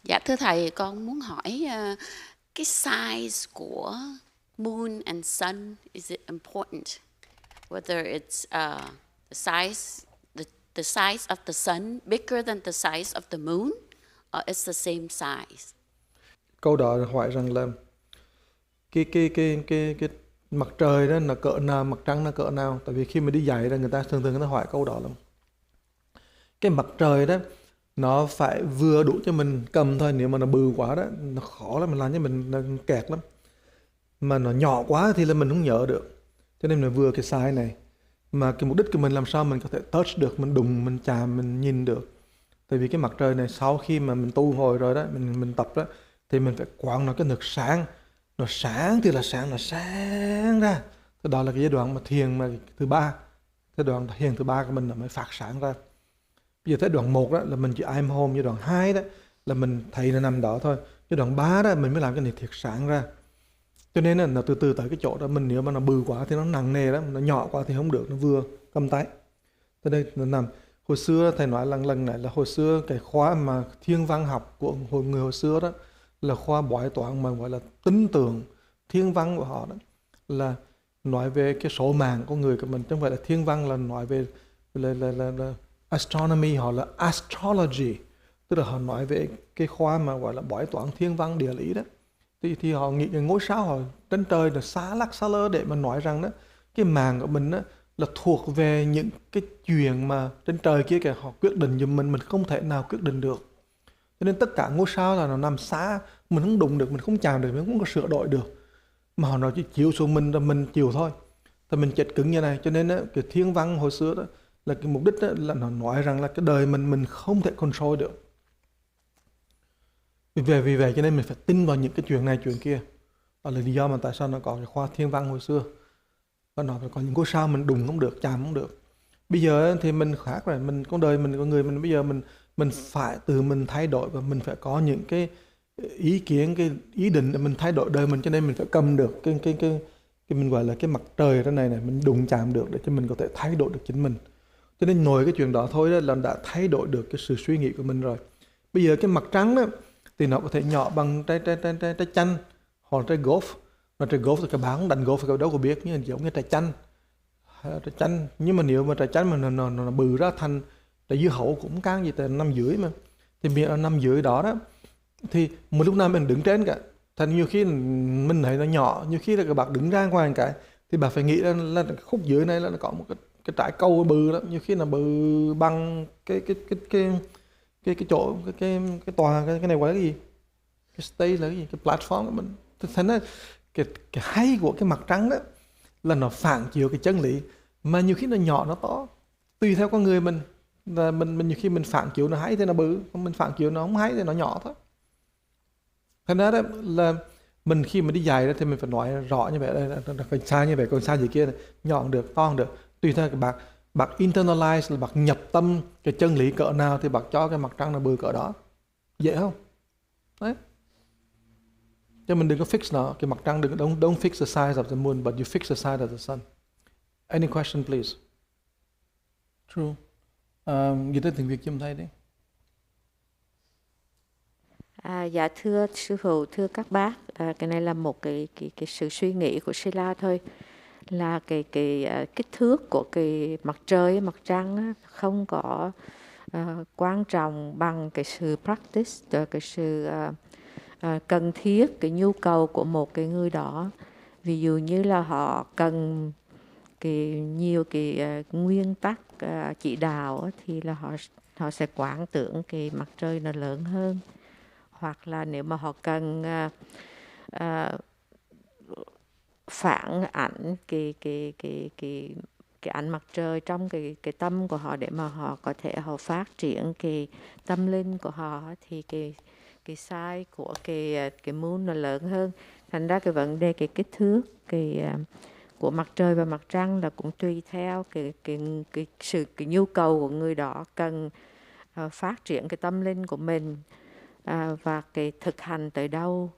Dạ thưa thầy, con muốn hỏi cái size của moon and sun, is it important? Whether it's the size of the sun bigger than the size of the moon, or it's the same size? Câu đó hỏi rằng là cái mặt trời đó là cỡ nào, mặt trăng là cỡ nào. Tại vì khi mà đi dạy là người ta thường người ta hỏi câu đó lắm. Cái mặt trời đó nó phải vừa đủ cho mình cầm thôi. Nếu mà nó bự quá đó nó khó lắm, mình làm cho mình nó kẹt lắm. Mà nó nhỏ quá thì là mình không nhớ được. Cho nên là vừa cái size này. Mà cái mục đích của mình làm sao mình có thể touch được, mình đụng, mình chạm, mình nhìn được. Tại vì cái mặt trời này sau khi mà mình tu hồi rồi đó, mình tập đó, thì mình phải quán nó cái nước sáng. Nó sáng thì là sáng ra. Thì đó là cái giai đoạn mà thiền mà thứ ba. Giai đoạn thiền thứ ba của mình là mới phát sáng ra. Bây giờ tới đoạn 1 đó là mình chỉ I'm home. Giai đoạn 2 đó là mình thấy nó nằm đó thôi. Giai đoạn 3 đó mình mới làm cái này thiệt sáng ra. Cho nên là nó từ từ tới cái chỗ đó, mình nếu mà nó bự quá thì nó nặng nề lắm, nó nhỏ quá thì không được, nó vừa cầm tay. Tới đây nó nằm. Hồi xưa thầy nói lần này là hồi xưa cái khóa mà thiên văn học của người hồi xưa đó là khoa bói toán mà gọi là tính tưởng thiên văn của họ, đó là nói về cái số mạng của người của mình, chứ không phải là thiên văn là nói về là astronomy, họ là astrology, tức là họ nói về cái khoa mà gọi là bói toán thiên văn địa lý đó. Thì họ nghĩ cái ngôi sao họ trên trời là xa lắc xa lơ để mà nói rằng đó cái mạng của mình đó là thuộc về những cái chuyện mà trên trời kia kìa, họ quyết định giùm mình không thể nào quyết định được. Cho nên tất cả ngôi sao là nó nằm xa, mình không đụng được, mình không chạm được, mình không có sửa đổi được. Mà họ nói chỉ chiếu xuống mình là mình chịu thôi. Thì mình chết cứng như này. Cho nên đó, cái thiên văn hồi xưa đó là cái mục đích đó là nó nói rằng là cái đời mình không thể control được. Vì vậy cho nên mình phải tin vào những cái chuyện này chuyện kia. Đó là lý do mà tại sao nó có cái khoa thiên văn hồi xưa. Và nó phải có những ngôi sao mình đụng không được, chạm không được. Bây giờ thì mình khác rồi, mình con đời mình con người mình bây giờ mình phải tự mình thay đổi, và mình phải có những cái ý kiến, cái ý định để mình thay đổi đời mình. Cho nên mình phải cầm được cái mình gọi là cái mặt trời đó này mình đụng chạm được để cho mình có thể thay đổi được chính mình. Cho nên ngồi cái chuyện đó thôi đó là đã thay đổi được cái sự suy nghĩ của mình rồi. Bây giờ cái mặt trăng đó thì nó có thể nhỏ bằng trái chanh hoặc trái golf. Mà trái golf thì các bạn đánh golf thì các đâu có biết, nhưng giống như trái chanh. Nhưng mà nếu mà trái chanh mà nó bự ra thành trái dưa hấu cũng càng gì tới 5 rưỡi mà, thì miệng là 5 rưỡi đó thì một lúc nào mình đứng trên cả. Thành nhiều khi mình thấy nó nhỏ, nhiều khi là các bạn đứng ra ngoài cái thì bạn phải nghĩ là khúc dưới này là nó có một cái trái cầu bự lắm, nhiều khi là bự bằng cái chỗ cái tòa cái này gọi là cái gì, cái stage là cái gì, cái platform của mình. Thành ra cái hay của cái mặt trăng đó là nó phản chiếu cái chân lý, mà nhiều khi nó nhỏ nó to tùy theo con người mình. Là mình nhiều khi mình phản chiếu nó hay thì nó bự, còn mình phản chiếu nó không hay thì nó nhỏ thôi. Thành ra đó là mình khi mà đi dạy đó thì mình phải nói rõ như vậy, đây là phải sai như vậy, còn sai gì kia này, nhỏ cũng được, to cũng được, tùy theo cái bác internalize là bác nhập tâm cái chân lý cỡ nào thì bác cho cái mặt trăng là bự cỡ đó, dễ không? Đấy. Chứ mình đừng có fix nó, cái mặt trăng don't fix the size of the moon, but you fix the size of the sun. Any question please? True. Dịch ra tiếng Việt cho em thấy đấy. Dạ thưa sư phụ, thưa các bác, cái này là một cái sự suy nghĩ của Sheila thôi, là cái kích thước của cái mặt trời, mặt trăng á, không có quan trọng bằng cái sự practice, cái sự cần thiết, cái nhu cầu của một cái người đó. Ví dụ như là họ cần nhiều nguyên tắc chỉ đạo á, thì là họ sẽ quán tưởng cái mặt trời nó lớn hơn. Hoặc là nếu mà họ cần phản ảnh cái ánh mặt trời trong cái tâm của họ để mà họ có thể họ phát triển cái tâm linh của họ, thì cái size của cái moon nó lớn hơn. Thành ra cái vấn đề cái kích thước của mặt trời và mặt trăng là cũng tùy theo cái nhu cầu của người đó cần phát triển cái tâm linh của mình, và cái thực hành tới đâu,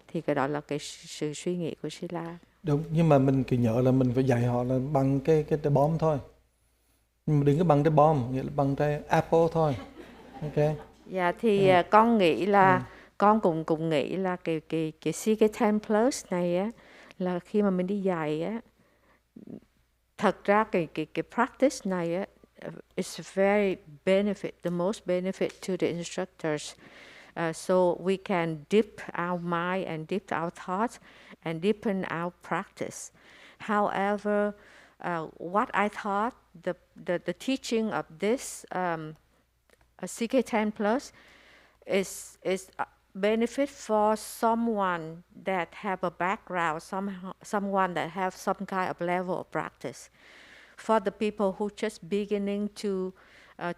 thì cái đó là cái sự suy nghĩ của Sheila. Đúng, nhưng mà mình cứ nhớ là mình phải dạy họ là bằng cái bom thôi. Nhưng mà đừng có bằng cái bom, nghĩa là bằng cái apple thôi. Ok. Dạ thì con nghĩ là con cũng nghĩ là cái CK10 plus này á, là khi mà mình đi dạy á, thật ra cái practice này á, is very benefit, the most benefit to the instructors. So we can dip our mind and dip our thoughts and deepen our practice. However, what I thought, the teaching of this CK10 plus is benefit for someone that have a background, someone that have some kind of level of practice. For the people who just beginning to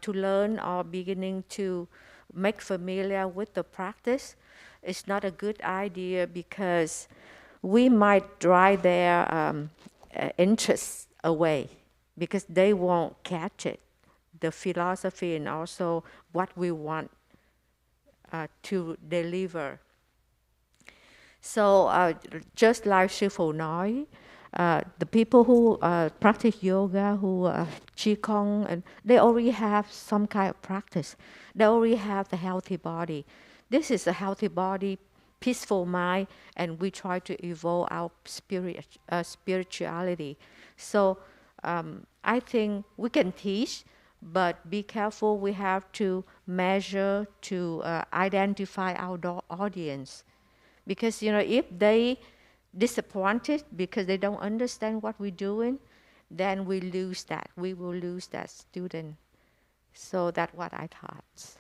learn or beginning to make familiar with the practice, it's not a good idea because we might drive their interest away because they won't catch it, the philosophy and also what we want to deliver. So just like Sư Phụ nói, the people who practice yoga, who Qigong, and they already have some kind of practice. They already have the healthy body. This is a healthy body, peaceful mind, and we try to evolve our spirituality. So I think we can teach, but be careful. We have to measure to identify our audience, because if they disappointed because they don't understand what we're doing, then we lose that. We will lose that student. So that's what I thought.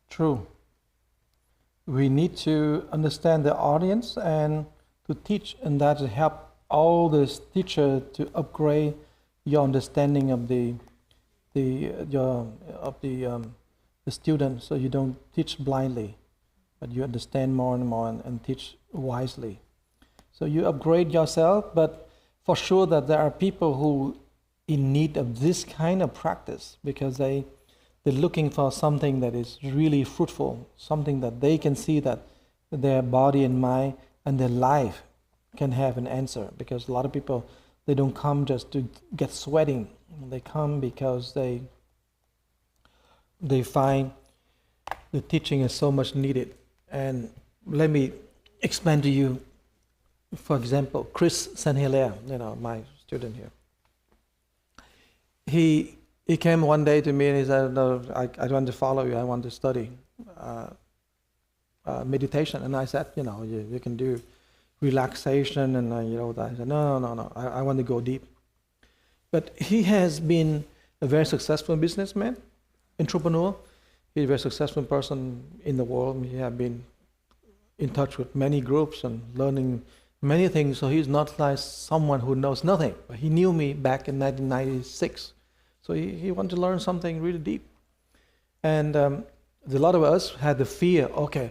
True. We need to understand the audience and to teach, and that to help all the teacher to upgrade your understanding of the student, so you don't teach blindly, but you understand more and more and teach wisely. So you upgrade yourself, but for sure that there are people who in need of this kind of practice because they're looking for something that is really fruitful, something that they can see that their body and mind and their life can have an answer. Because a lot of people, they don't come just to get sweating. They come because they find the teaching is so much needed. And let me explain to you, for example, Chris Sanhilaire, my student here. He came one day to me and he said, "No, I don't want to follow you. I want to study meditation." And I said, you can do relaxation and that. He said, no. I want to go deep. But he has been a very successful businessman, entrepreneur. He's a very successful person in the world. He has been in touch with many groups and learning many things. So he's not like someone who knows nothing. But he knew me back in 1996. So he wanted to learn something really deep. And a lot of us had the fear, okay,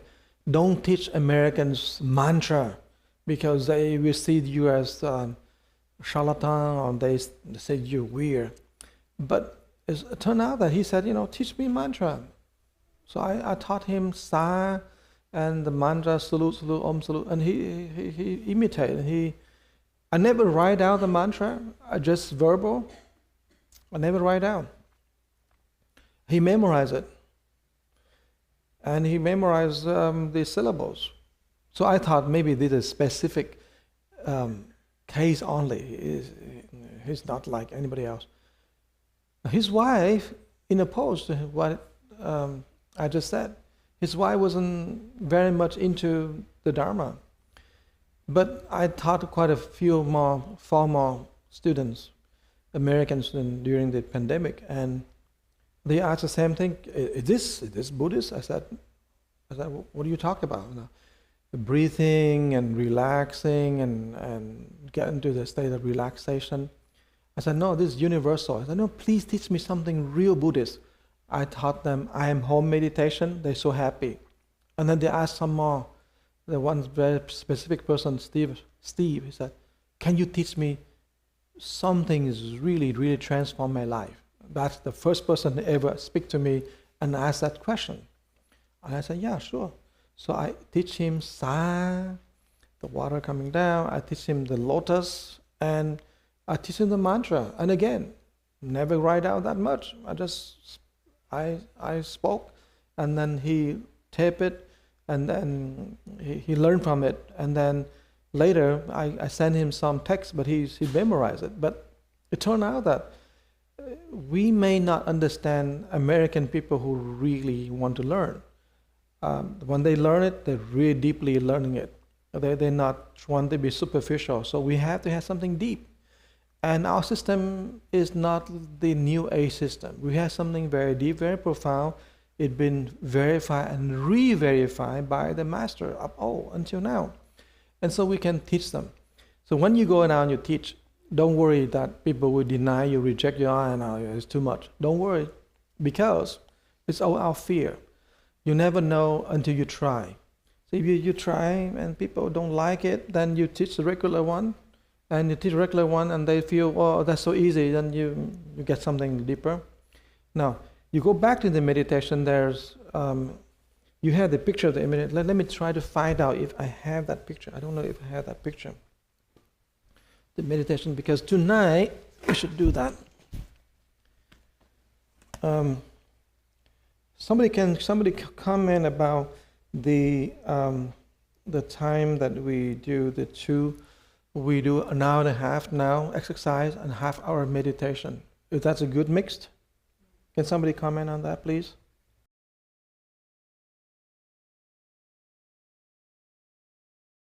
don't teach Americans mantra because they will see you as charlatan, or they say you're weird. But it turned out that he said, teach me mantra. So I taught him Sa and the mantra, salute, salute, om, salute, and he imitated. I never write out the mantra, I just verbal. I never write down. He memorized it. And he memorized the syllables. So I thought maybe this is a specific case only. He's not like anybody else. His wife, in opposed to what I just said, his wife wasn't very much into the Dharma. But I taught quite a few more formal students, American students, during the pandemic, and they asked the same thing. Is this Buddhist? I said, what are you talking about? Breathing and relaxing and get into the state of relaxation. I said, no, this is universal. I said, no, please teach me something real Buddhist. I taught them I am home meditation. They're so happy. And then they asked some more. The one very specific person, Steve, he said, can you teach me something is really, really transformed my life? That's the first person to ever speak to me and ask that question. And I said, yeah, sure. So I teach him Sa, the water coming down. I teach him the lotus, and I teach him the mantra. And again, never write out that much. I spoke, and then he taped it, and then he learned from it, and then later I sent him some text, but he memorized it. But it turned out that we may not understand American people who really want to learn. When they learn it, they're really deeply learning it. They're not want to be superficial. So we have to have something deep. And our system is not the New Age system. We have something very deep, very profound. It's been verified and re-verified by the master up until now. And so we can teach them. So when you go out and you teach, don't worry that people will deny you, reject you, it's too much. Don't worry, because it's all our fear. You never know until you try. So if you try and people don't like it, then you teach the regular one, and you teach the regular one and they feel, oh, that's so easy, then you get something deeper. Now, you go back to the meditation, there's, you have the picture of the image. Let me try to find out if I have that picture. I don't know if I have that picture. The meditation, because tonight we should do that. Somebody comment about the time that we do we do an hour and a half now exercise and half hour meditation. If that's a good mix, can somebody comment on that, please?